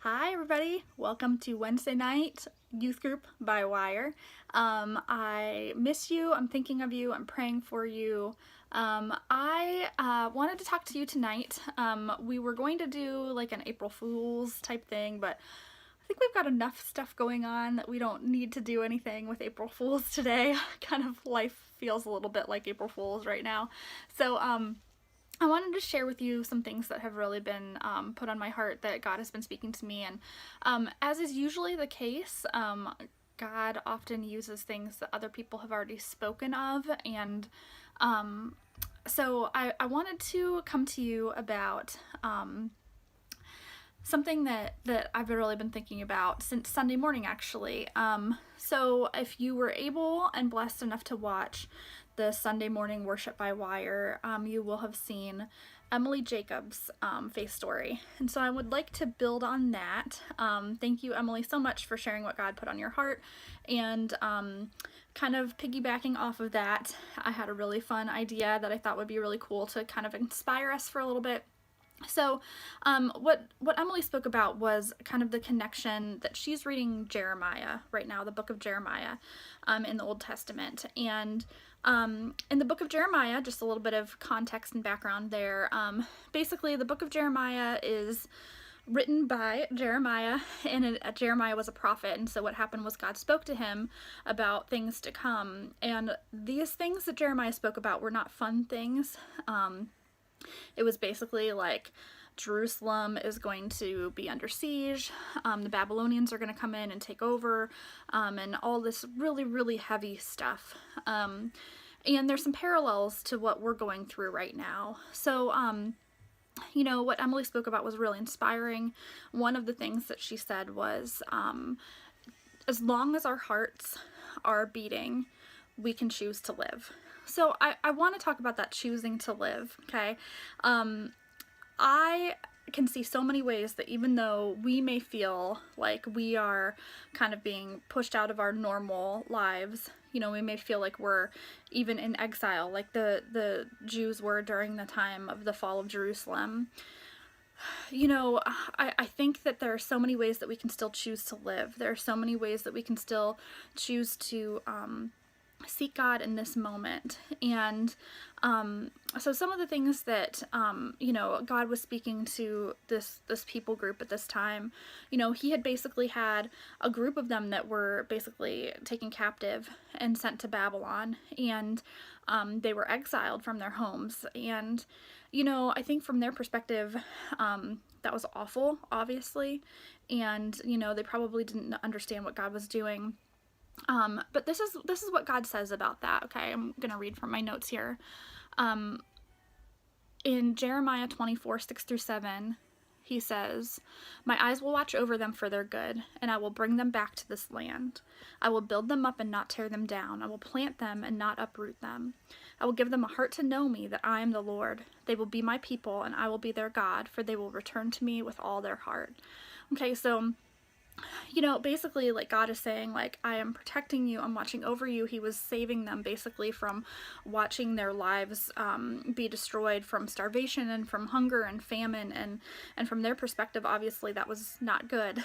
Hi everybody, welcome to Wednesday Night Youth Group by Wire. I miss you, I'm thinking of you, I'm praying for you. I wanted to talk to you tonight. We were going to do like an April Fool's type thing, but I think we've got enough stuff going on that we don't need to do anything with April Fool's today. Kind of life feels a little bit like April Fool's right now. So, I wanted to share with you some things that have really been put on my heart that God has been speaking to me. And as is usually the case, God often uses things that other people have already spoken of. And so I wanted to come to you about something that I've really been thinking about since Sunday morning, actually. So if you were able and blessed enough to watch the Sunday morning worship by Wire, you will have seen Emily Jacobs' faith story. And so I would like to build on that. Thank you, Emily, so much for sharing what God put on your heart. And kind of piggybacking off of that, I had a really fun idea that I thought would be really cool to kind of inspire us for a little bit. So what Emily spoke about was kind of the connection that she's reading Jeremiah right now, the book of Jeremiah in the Old Testament. And in the book of Jeremiah, just a little bit of context and background there, basically the book of Jeremiah is written by Jeremiah, and Jeremiah was a prophet, and so what happened was God spoke to him about things to come, and these things that Jeremiah spoke about were not fun things. It was basically like Jerusalem is going to be under siege, the Babylonians are going to come in and take over, and all this really, really heavy stuff. And there's some parallels to what we're going through right now. So, you know, what Emily spoke about was really inspiring. One of the things that she said was, as long as our hearts are beating, we can choose to live. So I want to talk about that choosing to live, okay? I can see so many ways that even though we may feel like we are kind of being pushed out of our normal lives, you know, we may feel like we're even in exile, like the Jews were during the time of the fall of Jerusalem. You know, I think that there are so many ways that we can still choose to live. There are so many ways that we can still choose to seek God in this moment. And so some of the things that you know, God was speaking to this people group at this time, you know, he had basically had a group of them that were basically taken captive and sent to Babylon, and they were exiled from their homes. And you know, I think from their perspective, that was awful, obviously, and you know, they probably didn't understand what God was doing. But this is what God says about that. Okay, I'm gonna read from my notes here. In Jeremiah 24:6-7, he says, "My eyes will watch over them for their good, and I will bring them back to this land. I will build them up and not tear them down. I will plant them and not uproot them. I will give them a heart to know me, that I am the Lord. They will be my people, and I will be their God, for they will return to me with all their heart." Okay, so you know, basically, like, God is saying, like, I am protecting you, I'm watching over you. He was saving them basically from watching their lives be destroyed from starvation and from hunger and famine, and from their perspective, obviously that was not good.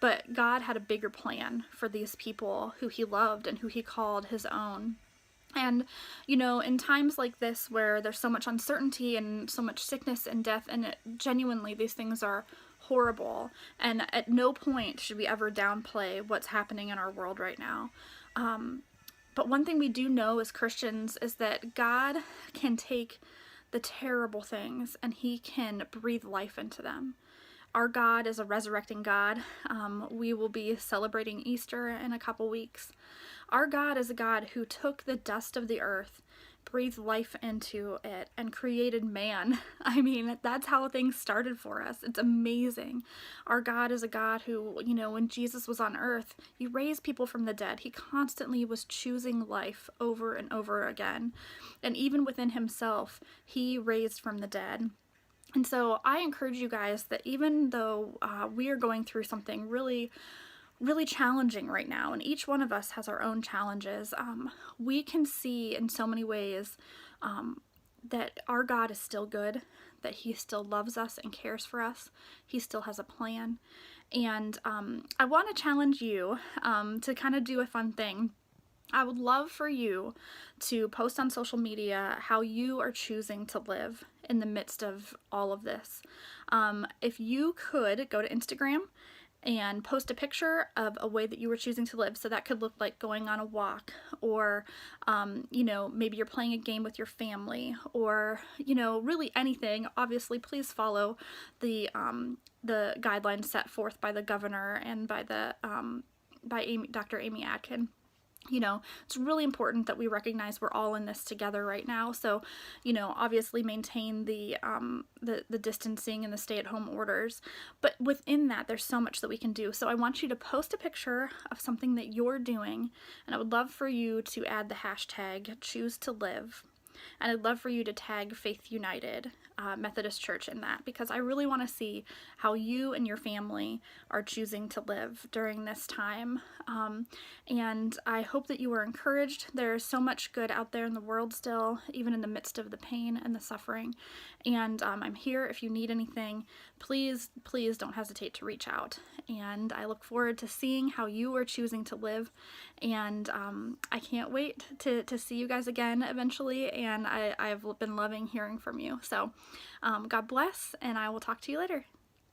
But God had a bigger plan for these people who he loved and who he called his own. And, you know, in times like this where there's so much uncertainty and so much sickness and death, and genuinely these things are horrible, and at no point should we ever downplay what's happening in our world right now. But one thing we do know as Christians is that God can take the terrible things and he can breathe life into them. Our God is a resurrecting God. We will be celebrating Easter in a couple weeks. Our God is a God who took the dust of the earth, breathed life into it, and created man. I mean, that's how things started for us. It's amazing. Our God is a God who, you know, when Jesus was on earth, he raised people from the dead. He constantly was choosing life over and over again. And even within himself, he raised from the dead. And so I encourage you guys that even though we are going through something really challenging right now, and each one of us has our own challenges, we can see in so many ways that our God is still good, that He still loves us and cares for us. He still has a plan. And I want to challenge you to kind of do a fun thing. I would love for you to post on social media how you are choosing to live in the midst of all of this. If you could go to Instagram and post a picture of a way that you were choosing to live. So that could look like going on a walk, or, maybe you're playing a game with your family, or, really anything. Obviously, please follow the guidelines set forth by the governor and by Dr. Amy Atkin. It's really important that we recognize we're all in this together right now. So, obviously maintain the distancing and the stay-at-home orders. But within that, there's so much that we can do. So I want you to post a picture of something that you're doing, and I would love for you to add the hashtag choose to live. And I'd love for you to tag Faith United Methodist Church in that, because I really want to see how you and your family are choosing to live during this time. And I hope that you were encouraged. There's so much good out there in the world still, even in the midst of the pain and the suffering. And I'm here if you need anything. Please, please don't hesitate to reach out. And I look forward to seeing how you are choosing to live. And I can't wait to see you guys again eventually. And I've been loving hearing from you. So God bless, and I will talk to you later.